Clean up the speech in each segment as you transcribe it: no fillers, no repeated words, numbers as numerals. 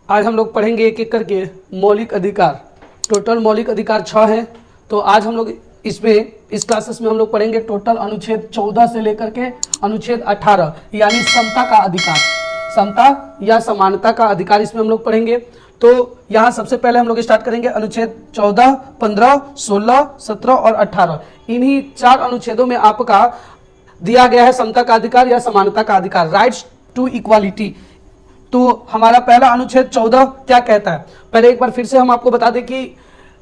आज हम लोग पढ़ेंगे एक एक करके मौलिक अधिकार। टोटल मौलिक अधिकार 6 हैं। तो आज हम लोग इसमें इस क्लासेस में हम लोग पढ़ेंगे टोटल अनुच्छेद 14 से लेकर के अनुच्छेद 18 यानी समता का अधिकार, समता या समानता का अधिकार इसमें हम लोग पढ़ेंगे। तो यहाँ सबसे पहले हम लोग स्टार्ट करेंगे अनुच्छेद 14, 15, 16, 17 और 18। इन्हीं 4 अनुच्छेदों में आपका दिया गया है समता का अधिकार या समानता का अधिकार, राइट्स टू इक्वालिटी। तो हमारा पहला अनुच्छेद 14 क्या कहता है, पहले एक बार फिर से हम आपको बता दें कि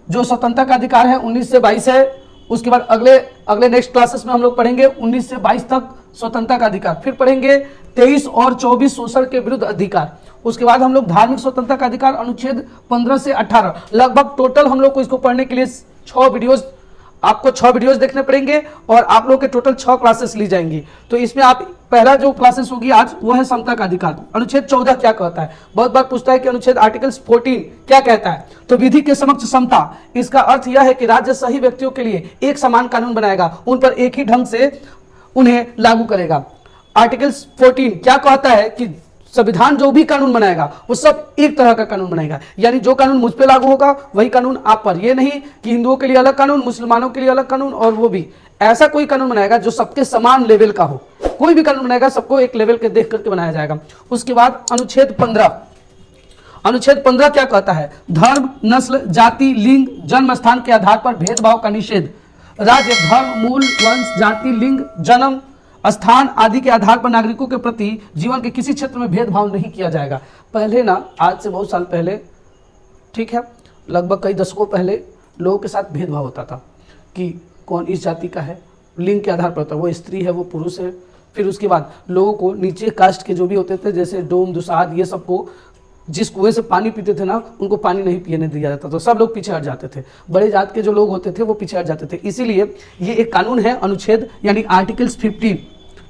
जो स्वतंत्रता का अधिकार है 19 से 22 है। उसके बाद अगले नेक्स्ट क्लासेस में हम लोग पढ़ेंगे 19 से 22 तक स्वतंत्रता का अधिकार, फिर पढ़ेंगे 23 और 24 शोषण के विरुद्ध अधिकार। उसके बाद हम लोग धार्मिक स्वतंत्रता का अधिकार अनुच्छेद 15 से 18। लगभग टोटल हम लोग को इसको पढ़ने के लिए 6 वीडियोस देखने पड़ेंगे और आप लोग के टोटल 6 क्लासेस ली जाएंगी। तो इसमें आप पहला जो क्लासेस होगी आज वो है समता का अधिकार। अनुच्छेद 14 क्या कहता है, बहुत बार पूछता है कि अनुच्छेद आर्टिकल्स 14 क्या कहता है। तो विधि के समक्ष समता, इसका अर्थ यह है कि राज्य सही व्यक्तियों के लिए एक समान कानून बनाएगा, उन पर एक ही ढंग से उन्हें लागू करेगा। आर्टिकल्स 14 क्या कहता है कि संविधान जो भी कानून बनाएगा वो सब एक तरह का कानून बनाएगा, यानी जो कानून मुझ पे लागू होगा वही कानून आप पर। ये नहीं कि हिंदुओं के लिए अलग कानून, मुसलमानों के लिए अलग कानून, और वो भी ऐसा कोई कानून बनाएगा जो सबके समान लेवल का हो। कोई भी कानून बनाएगा सबको एक लेवल के देख करके बनाया जाएगा। उसके बाद अनुच्छेद 15 क्या कहता है, धर्म, नस्ल, जाति, लिंग, जन्म स्थान के आधार पर भेदभाव का निषेध। राज्य, धर्म, मूल, वंश, जाति, लिंग, जन्म स्थान आदि के आधार पर नागरिकों के प्रति जीवन के किसी क्षेत्र में भेदभाव नहीं किया जाएगा। पहले ना, आज से बहुत साल पहले, ठीक है, लगभग कई दशकों पहले लोगों के साथ भेदभाव होता था कि कौन इस जाति का है, लिंग के आधार पर होता है, वो स्त्री है, वो पुरुष है। फिर उसके बाद लोगों को नीचे कास्ट के जो भी होते थे, जैसे डोम, दुसाद, ये सबको जिस कुएं से पानी पीते थे ना, उनको पानी नहीं पीने दिया जाता, तो सब लोग पीछे हट जाते थे। बड़े जात के जो लोग होते थे वो पीछे हट जाते थे। इसीलिए ये एक कानून है, अनुच्छेद यानी आर्टिकल्स 15,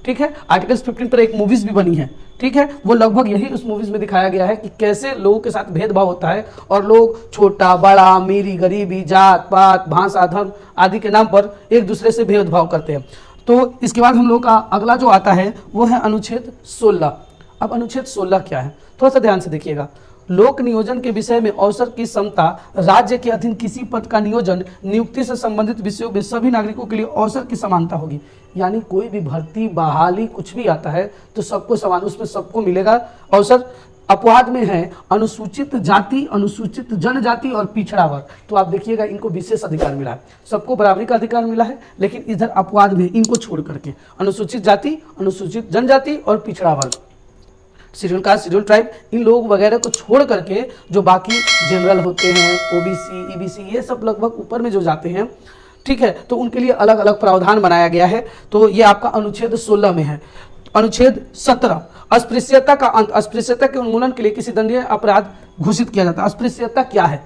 ठीक है। आर्टिकल्स 15 पर एक मूवीज भी बनी है, ठीक है। वो लगभग यही उस मूवीज में दिखाया गया है कि कैसे लोगों के साथ भेदभाव होता है और लोग छोटा बड़ा, अमीरी गरीबी, जात पात, भाषा, धर्म आदि के नाम पर एक दूसरे से भेदभाव करते हैं। तो इसके बाद हम लोग का अगला जो आता है वो है अनुच्छेद 16। अब अनुच्छेद 16 क्या है, थोड़ा सा ध्यान से देखिएगा। लोक नियोजन के विषय में अवसर की समता, राज्य के अधीन किसी पद का नियोजन, नियुक्ति से संबंधित विषयों में सभी नागरिकों के लिए अवसर की समानता होगी। यानी कोई भी भर्ती, बहाली, कुछ भी आता है तो सबको समान, उसमें सबको मिलेगा अवसर। अपवाद में है अनुसूचित जाति, अनुसूचित जनजाति और पिछड़ा वर्ग। तो आप देखिएगा इनको विशेष अधिकार मिला है, सबको बराबरी का अधिकार मिला है, लेकिन इधर अपवाद में इनको छोड़ करके अनुसूचित जाति, अनुसूचित जनजाति और पिछड़ा वर्ग, शेड्यूल कास्ट, शेड्यूल ट्राइब, इन लोग वगैरह को छोड़ करके जो बाकी जनरल होते हैं, ओबीसी, ईबीसी, ये सब लगभग ऊपर में जो जाते हैं, ठीक है, तो उनके लिए अलग अलग प्रावधान बनाया गया है। तो ये आपका अनुच्छेद 16 में है। अनुच्छेद 17, अस्पृश्यता का अंत, अस्पृश्यता के उन्मूलन के लिए किसी दंडनीय अपराध घोषित किया जाता है। अस्पृश्यता क्या है,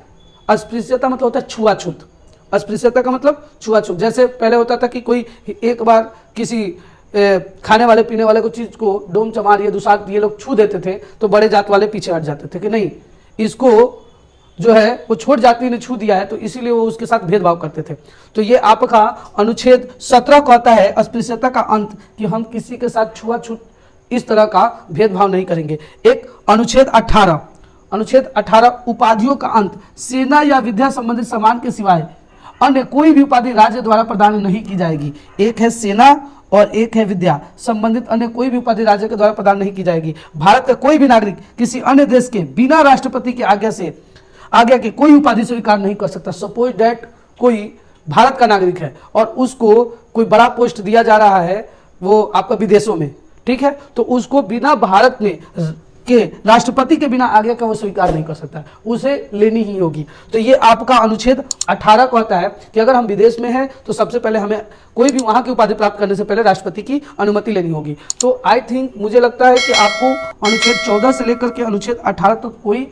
अस्पृश्यता मतलब होता है छुआछूत। अस्पृश्यता का मतलब छुआछूत। जैसे पहले होता था कि कोई एक बार किसी खाने वाले पीने वाले को चीज को, डोम, चमार, ये दुसाद, ये लोग छू देते थे तो बड़े जात वाले पीछे हट जाते थे कि नहीं, इसको जो है वो छोट जाति ने छू दिया है, तो इसीलिए वो उसके साथ भेदभाव करते थे। तो ये आपका अनुच्छेद 17 कहता है अस्पृश्यता का अंत, कि हम किसी के साथ छुआछूत इस तरह का भेदभाव नहीं करेंगे। एक अनुच्छेद 18, अनुच्छेद 18 उपाधियों का अंत, सेना या विद्या संबंधित सम्मान के सिवाय अन्य कोई भी उपाधि राज्य द्वारा प्रदान नहीं की जाएगी। एक है सेना और एक है विद्या संबंधित अन्य कोई भी उपाधि राज्य के द्वारा प्रदान नहीं की जाएगी। भारत का कोई भी नागरिक किसी अन्य देश के बिना राष्ट्रपति की आज्ञा के कोई उपाधि स्वीकार नहीं कर सकता। सपोज डैट कोई भारत का नागरिक है और उसको कोई बड़ा पोस्ट दिया जा रहा है, वो आपका विदेशों में, ठीक है, तो उसको बिना भारत में के राष्ट्रपति के बिना आज्ञा का वो स्वीकार नहीं कर सकता, उसे लेनी ही होगी। तो ये आपका अनुच्छेद 18 कहता है कि अगर हम विदेश में हैं तो सबसे पहले हमें कोई भी वहां की उपाधि प्राप्त करने से पहले राष्ट्रपति की अनुमति लेनी होगी। तो आई थिंक, मुझे लगता है कि आपको अनुच्छेद 14 से लेकर के अनुच्छेद 18 तक कोई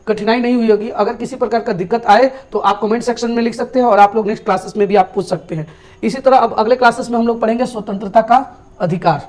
कठिनाई नहीं हुई होगी। अगर किसी प्रकार का दिक्कत आए तो आप कमेंट सेक्शन में लिख सकते हैं और आप लोग नेक्स्ट क्लासेस में भी आप पूछ सकते हैं। इसी तरह अब अगले क्लासेस में हम लोग पढ़ेंगे स्वतंत्रता का अधिकार।